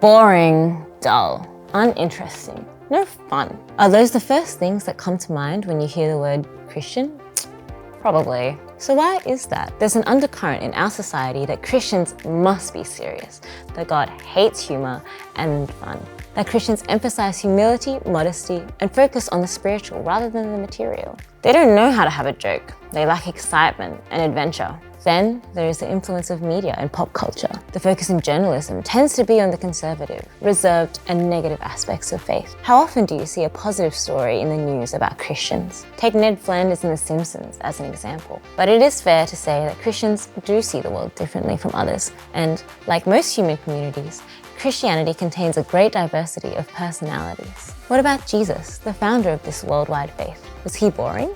Boring, dull, uninteresting, no fun. Are those the first things that come to mind when you hear the word Christian? Probably. So why is that? There's an undercurrent in our society that Christians must be serious, that God hates humor and fun, that Christians emphasize humility, modesty, and focus on the spiritual rather than the material. They don't know how to have a joke. They lack excitement and adventure. Then there is the influence of media and pop culture. The focus in journalism tends to be on the conservative, reserved, and negative aspects of faith. How often do you see a positive story in the news about Christians? Take Ned Flanders in The Simpsons as an example. But it is fair to say that Christians do see the world differently from others, and like most human communities, Christianity contains a great diversity of personalities. What about Jesus, the founder of this worldwide faith? Was he boring?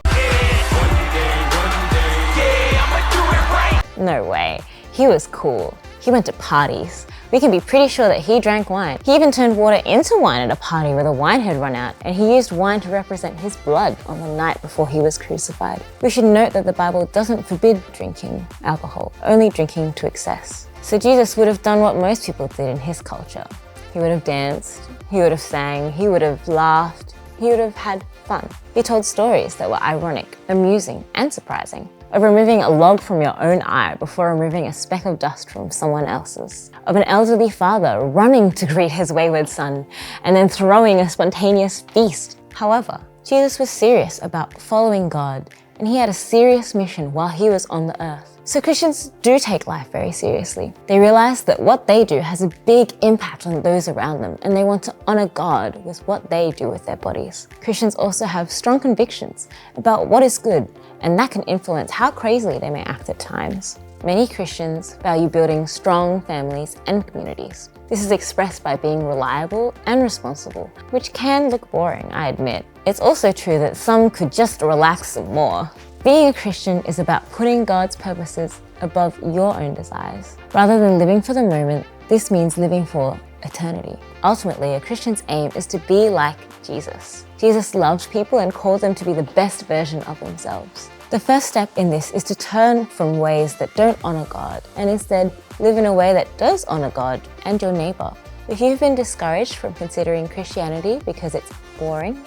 No way. He was cool. He went to parties. We can be pretty sure that he drank wine. He even turned water into wine at a party where the wine had run out, and he used wine to represent his blood on the night before he was crucified. We should note that the Bible doesn't forbid drinking alcohol, only drinking to excess. So Jesus would have done what most people did in his culture. He would have danced, he would have sang, he would have laughed, he would have had fun. He told stories that were ironic, amusing, and surprising. Of removing a log from your own eye before removing a speck of dust from someone else's. Of an elderly father running to greet his wayward son and then throwing a spontaneous feast. However, Jesus was serious about following God, and he had a serious mission while he was on the earth. So Christians do take life very seriously. They realize that what they do has a big impact on those around them, and they want to honor God with what they do with their bodies. Christians also have strong convictions about what is good, and that can influence how crazily they may act at times. Many Christians value building strong families and communities. This is expressed by being reliable and responsible, which can look boring, I admit. It's also true that some could just relax some more. Being a Christian is about putting God's purposes above your own desires. Rather than living for the moment, this means living for eternity. Ultimately, a Christian's aim is to be like Jesus. Jesus loved people and called them to be the best version of themselves. The first step in this is to turn from ways that don't honor God and instead live in a way that does honor God and your neighbor. If you've been discouraged from considering Christianity because it's boring,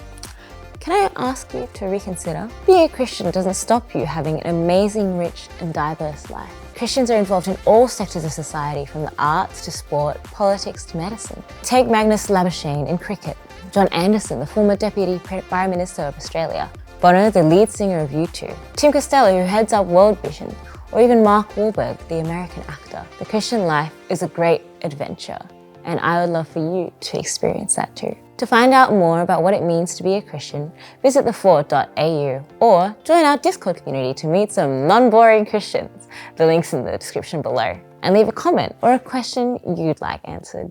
can I ask you to reconsider? Being a Christian doesn't stop you having an amazing, rich, and diverse life. Christians are involved in all sectors of society, from the arts to sport, politics to medicine. Take Magnus Labuschagne in cricket, John Anderson, the former Deputy Prime Minister of Australia, Bono, the lead singer of U2, Tim Costello, who heads up World Vision, or even Mark Wahlberg, the American actor. The Christian life is a great adventure, and I would love for you to experience that too. To find out more about what it means to be a Christian, visit thefort.au or join our Discord community to meet some non-boring Christians. The link's in the description below. And leave a comment or a question you'd like answered.